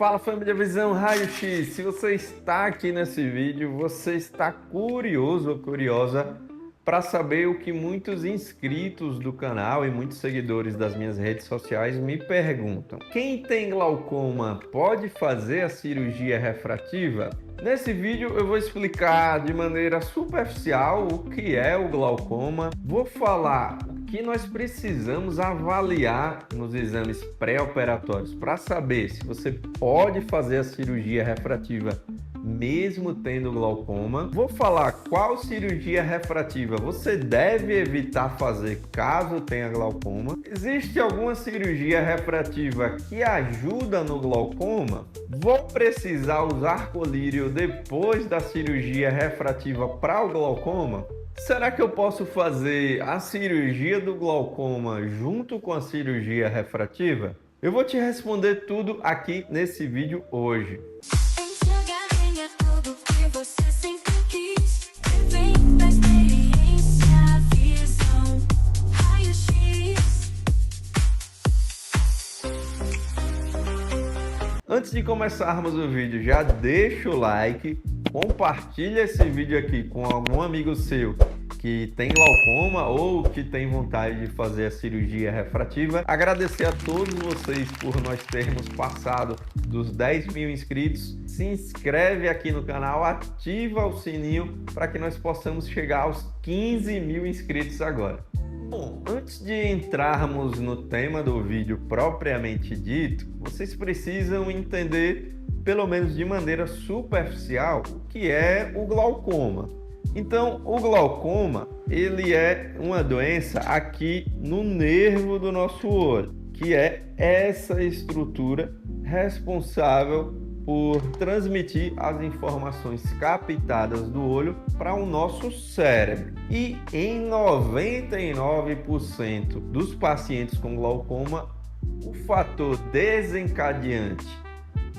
Fala, família Visão Raio-X. Se você está aqui nesse vídeo, você está curioso ou curiosa para saber o que muitos inscritos do canal e muitos seguidores das minhas redes sociais me perguntam. Quem tem glaucoma pode fazer a cirurgia refrativa? Nesse vídeo eu vou explicar de maneira superficial o que é o glaucoma, vou falar o que nós precisamos avaliar nos exames pré-operatórios para saber se você pode fazer a cirurgia refrativa mesmo tendo glaucoma. Vou falar qual cirurgia refrativa você deve evitar fazer caso tenha glaucoma. Existe alguma cirurgia refrativa que ajuda no glaucoma? Vou precisar usar colírio depois da cirurgia refrativa para o glaucoma? Será que eu posso fazer a cirurgia do glaucoma junto com a cirurgia refrativa? Eu vou te responder tudo aqui nesse vídeo hoje. Antes de começarmos o vídeo, já deixa o like, compartilha esse vídeo aqui com algum amigo seu que tem glaucoma ou que tem vontade de fazer a cirurgia refrativa. Agradecer a todos vocês por nós termos passado dos 10 mil inscritos. Se inscreve aqui no canal, ativa o sininho para que nós possamos chegar aos 15 mil inscritos agora. Bom, antes de entrarmos no tema do vídeo propriamente dito, vocês precisam entender, pelo menos de maneira superficial, o que é o glaucoma. Então, o glaucoma, ele é uma doença aqui no nervo do nosso olho, que é essa estrutura responsável por transmitir as informações captadas do olho para o nosso cérebro. E em 99% dos pacientes com glaucoma, o fator desencadeante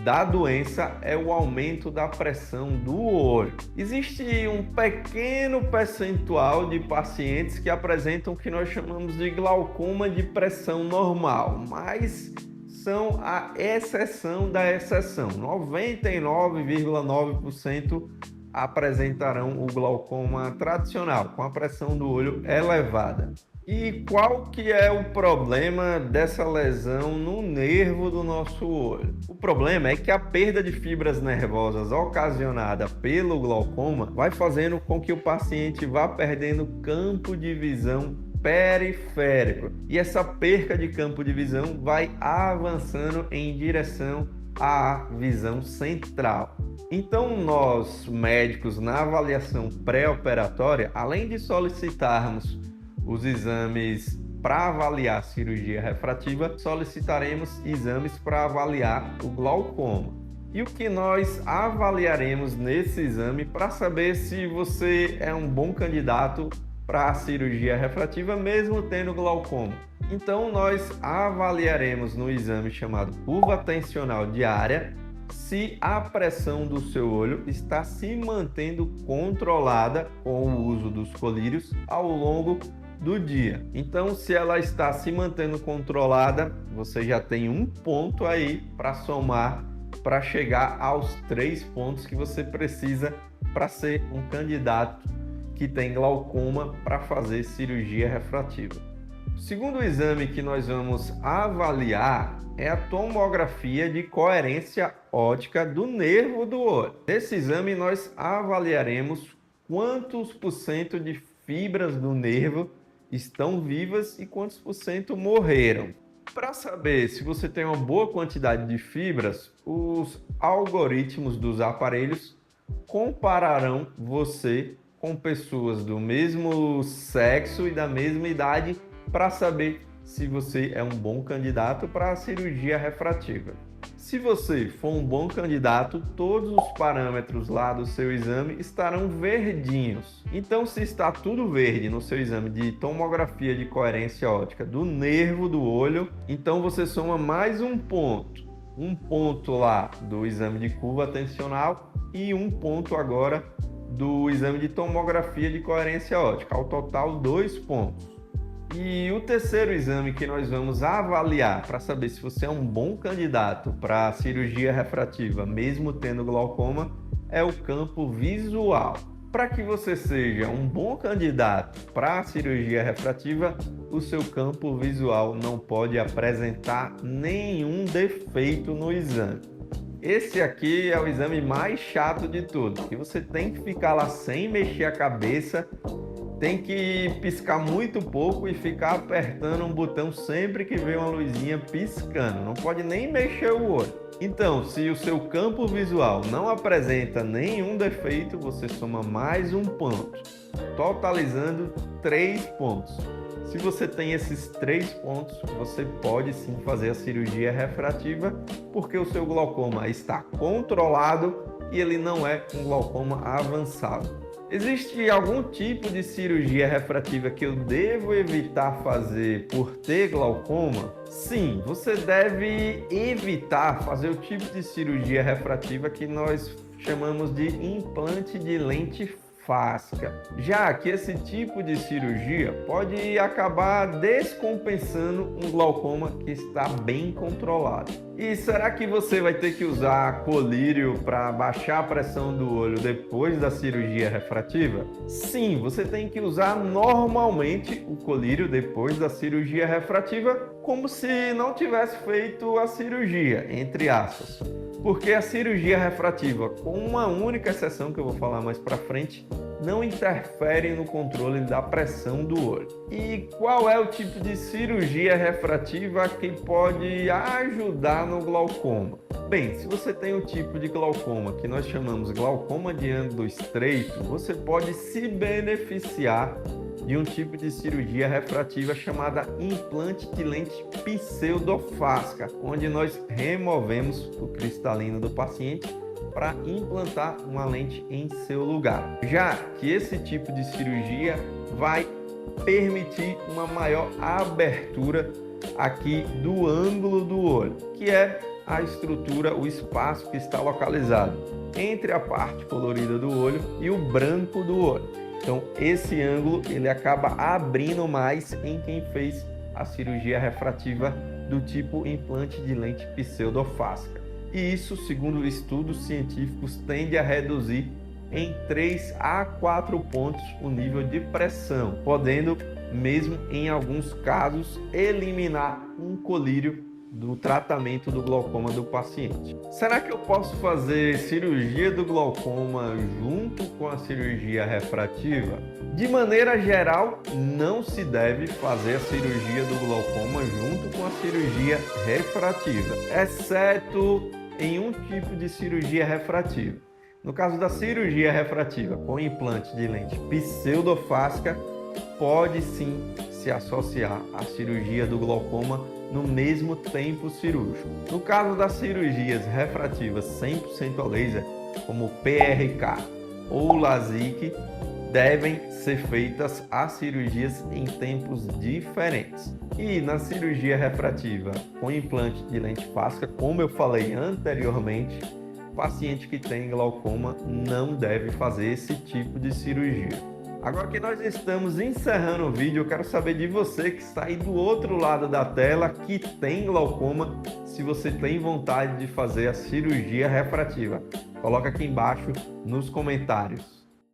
da doença é o aumento da pressão do olho. Existe um pequeno percentual de pacientes que apresentam o que nós chamamos de glaucoma de pressão normal, mas são a exceção da exceção. 99,9% apresentarão o glaucoma tradicional, com a pressão do olho elevada. E qual que é o problema dessa lesão no nervo do nosso olho? O problema é que a perda de fibras nervosas ocasionada pelo glaucoma vai fazendo com que o paciente vá perdendo campo de visão periférico. E essa perca de campo de visão vai avançando em direção à visão central. Então, nós médicos, na avaliação pré-operatória, além de solicitarmos os exames para avaliar a cirurgia refrativa, solicitaremos exames para avaliar o glaucoma. E o que nós avaliaremos nesse exame para saber se você é um bom candidato para a cirurgia refrativa mesmo tendo glaucoma? Então, nós avaliaremos no exame chamado curva tensional diária se a pressão do seu olho está se mantendo controlada com o uso dos colírios ao longo do dia. Então, se ela está se mantendo controlada, você já tem um ponto aí para somar para chegar aos 3 pontos que você precisa para ser um candidato que tem glaucoma para fazer cirurgia refrativa. O segundo exame que nós vamos avaliar é a tomografia de coerência óptica do nervo do olho. Nesse exame nós avaliaremos quantos por cento de fibras do nervo estão vivas e quantos por cento morreram. Para saber se você tem uma boa quantidade de fibras, os algoritmos dos aparelhos compararão você com pessoas do mesmo sexo e da mesma idade para saber se você é um bom candidato para a cirurgia refrativa. Se você for um bom candidato, todos os parâmetros lá do seu exame estarão verdinhos. Então, se está tudo verde no seu exame de tomografia de coerência óptica do nervo do olho, então você soma mais um ponto. Um ponto lá do exame de curva tensional e um ponto agora do exame de tomografia de coerência óptica. Ao total, 2 pontos. E o terceiro exame que nós vamos avaliar para saber se você é um bom candidato para a cirurgia refrativa, mesmo tendo glaucoma, é o campo visual. Para que você seja um bom candidato para a cirurgia refrativa, o seu campo visual não pode apresentar nenhum defeito no exame. Esse aqui é o exame mais chato de todos, que você tem que ficar lá sem mexer a cabeça, tem que piscar muito pouco e ficar apertando um botão sempre que vê uma luzinha piscando, não pode nem mexer o olho. Então, se o seu campo visual não apresenta nenhum defeito, você soma mais um ponto, totalizando 3 pontos. Se você tem esses 3 pontos, você pode sim fazer a cirurgia refrativa, porque o seu glaucoma está controlado e ele não é um glaucoma avançado. Existe algum tipo de cirurgia refrativa que eu devo evitar fazer por ter glaucoma? Sim, você deve evitar fazer o tipo de cirurgia refrativa que nós chamamos de implante de lente fáscia, já que esse tipo de cirurgia pode acabar descompensando um glaucoma que está bem controlado. E será que você vai ter que usar colírio para baixar a pressão do olho depois da cirurgia refrativa? Sim, você tem que usar normalmente o colírio depois da cirurgia refrativa, como se não tivesse feito a cirurgia, entre aspas. Porque a cirurgia refrativa, com uma única exceção que eu vou falar mais para frente, não interfere no controle da pressão do olho. E qual é o tipo de cirurgia refrativa que pode ajudar no glaucoma? Bem, se você tem o tipo de glaucoma que nós chamamos glaucoma de ângulo estreito, você pode se beneficiar de um tipo de cirurgia refrativa chamada implante de lente pseudofáscica, onde nós removemos o cristalino do paciente para implantar uma lente em seu lugar. Já que esse tipo de cirurgia vai permitir uma maior abertura aqui do ângulo do olho, que é a estrutura, o espaço que está localizado entre a parte colorida do olho e o branco do olho. Então, esse ângulo ele acaba abrindo mais em quem fez a cirurgia refrativa do tipo implante de lente pseudofáscica. E isso, segundo estudos científicos, tende a reduzir em 3 a 4 pontos o nível de pressão, podendo, mesmo em alguns casos, eliminar um colírio do tratamento do glaucoma do paciente. Será que eu posso fazer cirurgia do glaucoma junto com a cirurgia refrativa? De maneira geral, não se deve fazer a cirurgia do glaucoma junto com a cirurgia refrativa, exceto em um tipo de cirurgia refrativa. No caso da cirurgia refrativa com implante de lente pseudofáscica, pode sim se associar à cirurgia do glaucoma no mesmo tempo cirúrgico. No caso das cirurgias refrativas 100% a laser, como PRK ou LASIK, devem ser feitas as cirurgias em tempos diferentes. E na cirurgia refrativa com implante de lente fáscica, como eu falei anteriormente, o paciente que tem glaucoma não deve fazer esse tipo de cirurgia. Agora que nós estamos encerrando o vídeo, eu quero saber de você que está aí do outro lado da tela, que tem glaucoma, se você tem vontade de fazer a cirurgia refrativa. Coloca aqui embaixo nos comentários.